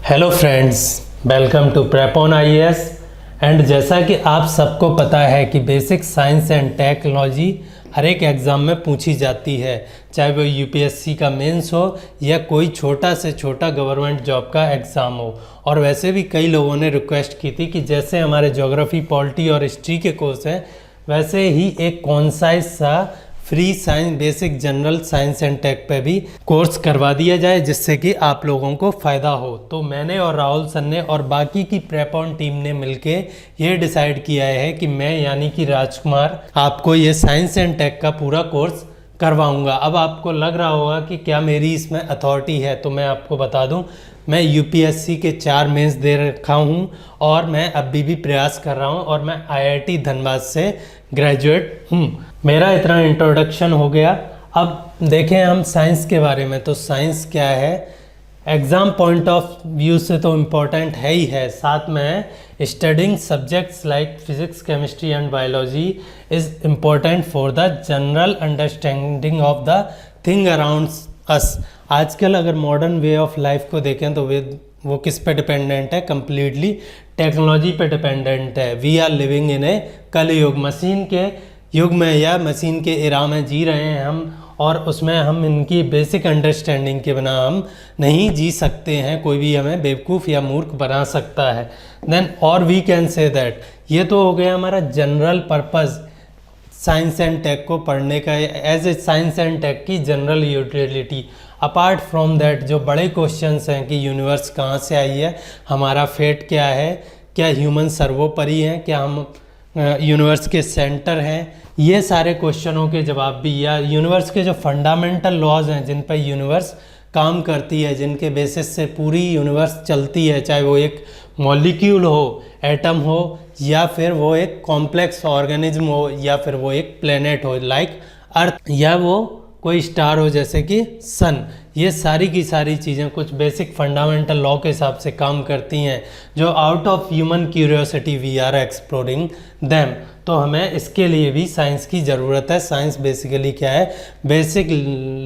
Hello friends, welcome to prep on IAS. And जैसा कि आप सबको पता है कि बेसिक साइंस एंड टेक्नोलॉजी हर एक एग्ज़ाम में पूछी जाती है, चाहे वो यूपीएससी का मेंस हो या कोई छोटा से छोटा गवर्नमेंट जॉब का एग्ज़ाम हो। और वैसे भी कई लोगों ने रिक्वेस्ट की थी कि जैसे हमारे ज्योग्राफी, पॉलिटी और हिस्ट्री के कोर्स हैं, वैसे ही एक कॉन्साइज सा free science basic general science and tech पे भी कोर्स करवा दिया जाए, जिससे कि आप लोगों को फ़ायदा हो। तो मैंने और राहुल सर ने और बाकी की प्रेप ऑन टीम ने मिलके ये डिसाइड किया है कि मैं यानी कि राजकुमार आपको ये साइंस एंड टेक का पूरा कोर्स करवाऊंगा। अब आपको लग रहा होगा कि क्या मेरी इसमें अथॉरिटी है, तो मैं आपको बता दूं, मैं यूपीएससी के 4 मेंस दे रखा हूं और मैं अभी भी प्रयास कर रहा हूं और मैं आईआईटी धनबाद से ग्रेजुएट हूं। मेरा इतना इंट्रोडक्शन हो गया। अब देखें हम साइंस के बारे में। तो साइंस क्या है, एग्ज़ाम पॉइंट ऑफ व्यू से तो इम्पॉर्टेंट है ही है, साथ में studying subjects like physics, chemistry and biology is important for the general understanding of the thing around us. आजकल अगर मॉडर्न वे ऑफ लाइफ को देखें तो वो किस पे डिपेंडेंट है, कम्प्लीटली टेक्नोलॉजी पे डिपेंडेंट है। वी आर लिविंग इन ए कलयुग, मशीन के युग में या मशीन के एरा में जी रहे हैं हम, और उसमें हम इनकी बेसिक अंडरस्टैंडिंग के बिना हम नहीं जी सकते हैं। कोई भी हमें बेवकूफ़ या मूर्ख बना सकता है। देन और वी कैन से दैट, ये तो हो गया हमारा general purpose science and tech को पढ़ने का, as a science and tech की general utility. Apart from that जो बड़े क्वेश्चंस हैं कि यूनिवर्स कहाँ से आई है, हमारा फेट क्या है, क्या ह्यूमन सर्वोपरि हैं, क्या हम यूनिवर्स के सेंटर हैं, ये सारे क्वेश्चनों के जवाब भी, या यूनिवर्स के जो फंडामेंटल लॉज हैं जिन पर यूनिवर्स काम करती है, जिनके बेसिस से पूरी यूनिवर्स चलती है, चाहे वो एक मॉलिक्यूल हो, एटम हो, या फिर वो एक कॉम्प्लेक्स ऑर्गेनिज्म हो, या फिर वो एक प्लेनेट हो लाइक अर्थ, या वो कोई स्टार हो जैसे कि सन। ये सारी की सारी चीज़ें कुछ बेसिक फंडामेंटल लॉ के हिसाब से काम करती हैं, जो out of human curiosity we are exploring them. तो हमें इसके लिए भी साइंस की ज़रूरत है। साइंस बेसिकली क्या है, बेसिक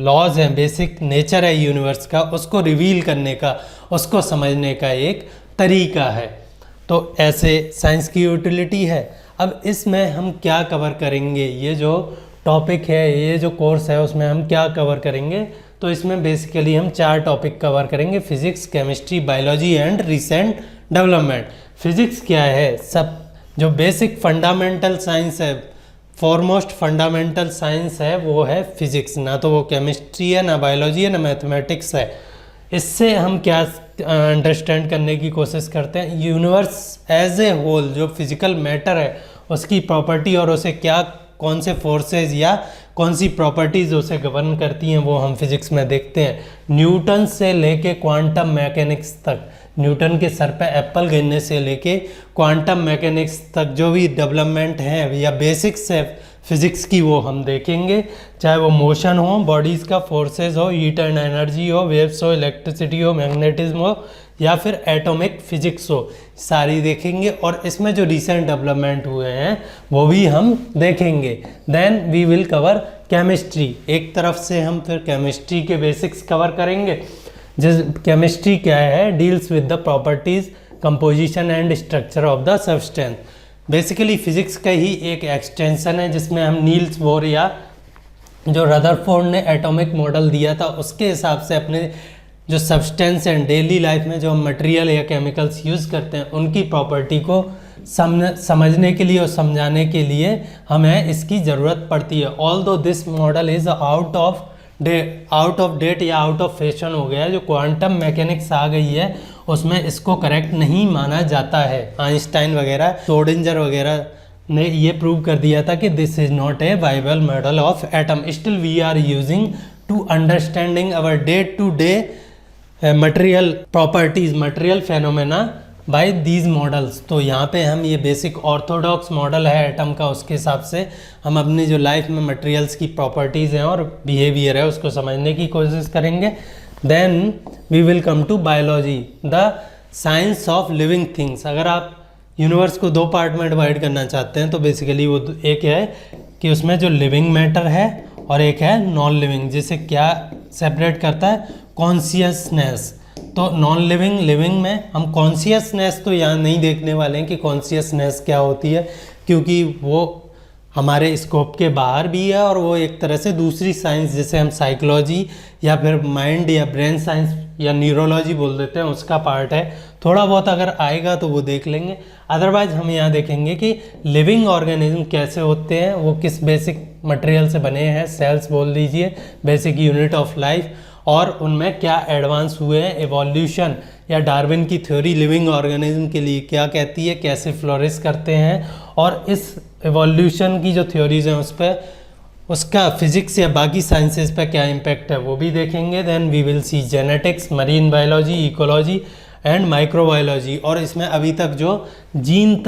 लॉज हैं, बेसिक नेचर है यूनिवर्स का, उसको रिवील करने का, उसको समझने का एक तरीका है। तो ऐसे साइंस की यूटिलिटी है। अब इसमें हम क्या कवर करेंगे, ये जो टॉपिक है, ये जो कोर्स है, उसमें हम क्या कवर करेंगे, तो इसमें बेसिकली हम 4 टॉपिक कवर करेंगे, physics, chemistry, biology and recent development. Physics क्या है, सब जो बेसिक फंडामेंटल साइंस है, फॉरमोस्ट फंडामेंटल साइंस है, वो है फिजिक्स। ना तो वो केमिस्ट्री है, ना बायोलॉजी है, ना मैथमेटिक्स है। इससे हम क्या अंडरस्टैंड करने की कोशिश करते हैं, यूनिवर्स एज ए होल, जो फिजिकल मैटर है उसकी प्रॉपर्टी और उसे क्या, कौन से फोर्सेस या कौन सी प्रॉपर्टीज़ उसे गवर्न करती हैं, वो हम फिजिक्स में देखते हैं। न्यूटन से लेके क्वांटम मैकेनिक्स तक, न्यूटन के सर पे एप्पल गिरने से लेके क्वांटम मैकेनिक्स तक जो भी डेवलपमेंट है या बेसिक्स है फिज़िक्स की, वो हम देखेंगे। चाहे वो मोशन हो, बॉडीज़ का फोर्सेस हो, हीट एंड एनर्जी हो, वेव्स हो, इलेक्ट्रिसिटी हो, मैग्नेटिज्म हो, या फिर एटॉमिक फिजिक्स हो, सारी देखेंगे। और इसमें जो रिसेंट डेवलपमेंट हुए हैं वो भी हम देखेंगे। Then we will cover chemistry. एक तरफ से हम फिर केमिस्ट्री के बेसिक्स कवर करेंगे। जिस केमिस्ट्री क्या है, deals with the properties, composition and structure of the substance. Basically physics का ही एक एक्सटेंशन है, जिसमें हम नील्स बोर या जो रदरफोर्ड ने एटॉमिक मॉडल दिया था उसके हिसाब से अपने जो सब्सटेंस एंड डेली लाइफ में जो हम मटेरियल या केमिकल्स यूज़ करते हैं, उनकी प्रॉपर्टी को समझने के लिए और समझाने के लिए हमें इसकी ज़रूरत पड़ती है। Although this model is out of date या आउट ऑफ फैशन हो गया है, जो क्वांटम मैकेनिक्स आ गई है उसमें इसको करेक्ट नहीं माना जाता है। आइंस्टाइन वगैरह, श्रोडिंगर वगैरह ने ये प्रूव कर दिया था कि this is not a viable model of atom. Still we are using to understanding our day to day material properties, material phenomena by these models. तो यहाँ पे हम ये बेसिक ऑर्थोडॉक्स मॉडल है एटम का, उसके हिसाब से हम अपनी जो लाइफ में मटेरियल्स की प्रॉपर्टीज़ हैं और बिहेवियर है उसको समझने की कोशिश करेंगे। Then we will come to biology, the science of living things. अगर आप यूनिवर्स को 2 पार्ट में डिवाइड करना चाहते हैं तो बेसिकली वो एक है कि उसमें जो लिविंग मैटर है और एक है नॉन लिविंग, जिसे क्या सेपरेट करता है, कॉन्शियसनेस। तो नॉन लिविंग, लिविंग में हम कॉन्शियसनेस तो यहाँ नहीं देखने वाले हैं कि कॉन्शियसनेस क्या होती है, क्योंकि वो हमारे स्कोप के बाहर भी है और वो एक तरह से दूसरी साइंस जिसे हम साइकोलॉजी या फिर माइंड या ब्रेन साइंस या न्यूरोलॉजी बोल देते हैं उसका पार्ट है। थोड़ा बहुत अगर आएगा तो वो देख लेंगे। अदरवाइज हम यहाँ देखेंगे कि लिविंग ऑर्गेनिज्म कैसे होते हैं, वो किस बेसिक मटेरियल से बने हैं, सेल्स बोल दीजिए, बेसिक यूनिट ऑफ लाइफ, और उनमें क्या एडवांस हुए हैं, एवोल्यूशन या डार्विन की थ्योरी लिविंग ऑर्गेनिज्म के लिए क्या कहती है, कैसे फ्लोरिश करते हैं, और इस एवोल्यूशन की जो थ्योरीज हैं उस पर उसका फिजिक्स या बाकी साइंसेस पे क्या इम्पैक्ट है वो भी देखेंगे। Then we will see genetics, marine biology, ecology and microbiology, और इसमें अभी तक जो जीन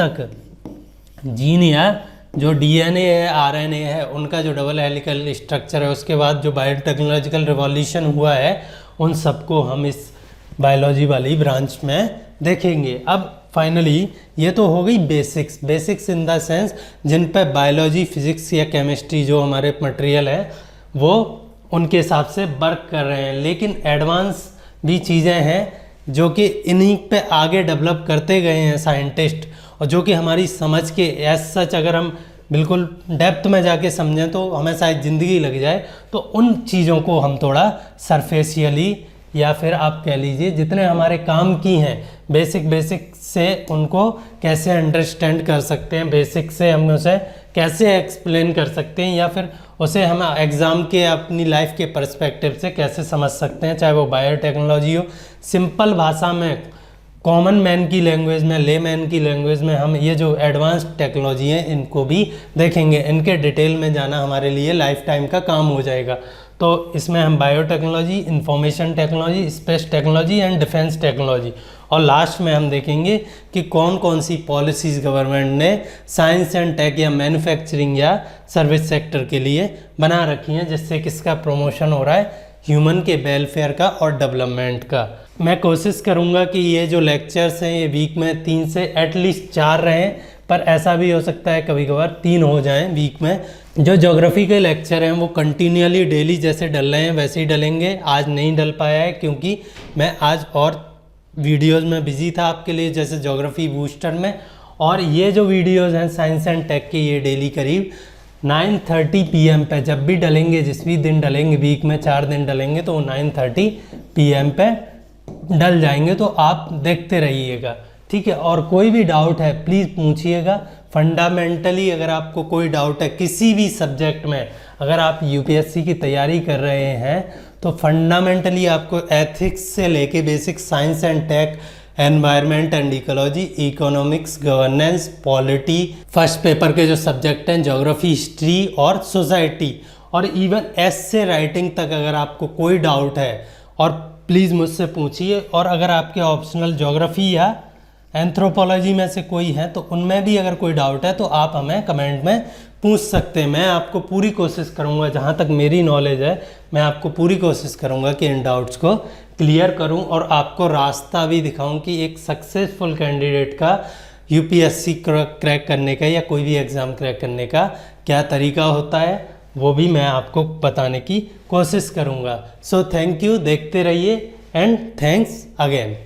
या जो डीएनए है, आरएनए है, उनका जो डबल हेलिकल स्ट्रक्चर है, उसके बाद जो बायोटेक्नोलॉजिकल रिवॉल्यूशन हुआ है, उन सबको हम इस बायोलॉजी वाली ब्रांच में देखेंगे। अब फाइनली ये तो हो गई बेसिक्स इन द सेंस जिन पे बायोलॉजी, फिजिक्स या केमिस्ट्री जो हमारे मटेरियल है वो उनके हिसाब से वर्क कर रहे हैं। लेकिन एडवांस भी चीज़ें हैं जो कि इन्हीं पे आगे डेवलप करते गए हैं साइंटिस्ट, और जो कि हमारी समझ के एज सच अगर हम बिल्कुल डेप्थ में जाके समझें तो हमें शायद ज़िंदगी लग जाए। तो उन चीज़ों को हम थोड़ा सरफेशियली या फिर आप कह लीजिए जितने हमारे काम की हैं बेसिक से उनको कैसे अंडरस्टैंड कर सकते हैं, बेसिक से हम उसे कैसे एक्सप्लेन कर सकते हैं, या फिर उसे हम एग्ज़ाम के अपनी लाइफ के पर्सपेक्टिव से कैसे समझ सकते हैं, चाहे वो बायोटेक्नोलॉजी हो, सिंपल भाषा में, कॉमन मैन की लैंग्वेज में, ले मैन की लैंग्वेज में हम ये जो एडवांस टेक्नोलॉजी है इनको भी देखेंगे। इनके डिटेल में जाना हमारे लिए लाइफ टाइम का काम हो जाएगा। तो इसमें हम biotechnology, information technology, space technology and defence technology, और लास्ट में हम देखेंगे कि कौन कौन सी पॉलिसीज़ गवर्नमेंट ने साइंस एंड टेक या मैन्युफैक्चरिंग या सर्विस सेक्टर के लिए बना रखी हैं, जिससे किसका प्रमोशन हो रहा है, ह्यूमन के वेलफेयर का और डेवलपमेंट का। मैं कोशिश करूंगा कि ये जो लेक्चर्स हैं ये वीक में 3 से एटलीस्ट 4 रहें, पर ऐसा भी हो सकता है कभी कभार 3 हो जाएं वीक में। जो ज्योग्राफी के लेक्चर हैं वो कंटिन्यूअली डेली जैसे डल रहे हैं वैसे ही डलेंगे। आज नहीं डल पाया है क्योंकि मैं आज और वीडियोज़ में बिजी था आपके लिए, जैसे ज्योग्राफी बूस्टर में, और ये जो वीडियोज़ हैं साइंस एंड टेक के ये डेली करीब 9:30 PM पे जब भी डलेंगे, जिस भी दिन डलेंगे, वीक में 4 दिन डलेंगे तो 9:30 PM पे डल जाएंगे। तो आप देखते रहिएगा, ठीक है। और कोई भी डाउट है प्लीज़ पूछिएगा। फंडामेंटली अगर आपको कोई डाउट है किसी भी सब्जेक्ट में, अगर आप यूपीएससी की तैयारी कर रहे हैं तो फंडामेंटली आपको एथिक्स से लेके basic science and tech, environment and ecology, economics, governance, polity, first paper के जो सब्जेक्ट हैं ज्योग्राफी, हिस्ट्री और सोसाइटी, और इवन एस्से राइटिंग तक अगर आपको कोई डाउट है और प्लीज़ मुझसे पूछिए। और अगर आपके ऑप्शनल ज्योग्राफी या एंथ्रोपोलॉजी में से कोई है तो उनमें भी अगर कोई डाउट है तो आप हमें कमेंट में पूछ सकते हैं। मैं आपको पूरी कोशिश करूंगा, जहाँ तक मेरी नॉलेज है मैं आपको पूरी कोशिश करूंगा कि इन डाउट्स को क्लियर करूं और आपको रास्ता भी दिखाऊं कि एक सक्सेसफुल कैंडिडेट का यूपीएससी क्रैक करने का या कोई भी एग्ज़ाम क्रैक करने का क्या तरीका होता है, वो भी मैं आपको बताने की कोशिश करूंगा। सो थैंक यू, देखते रहिए एंड थैंक्स अगेन।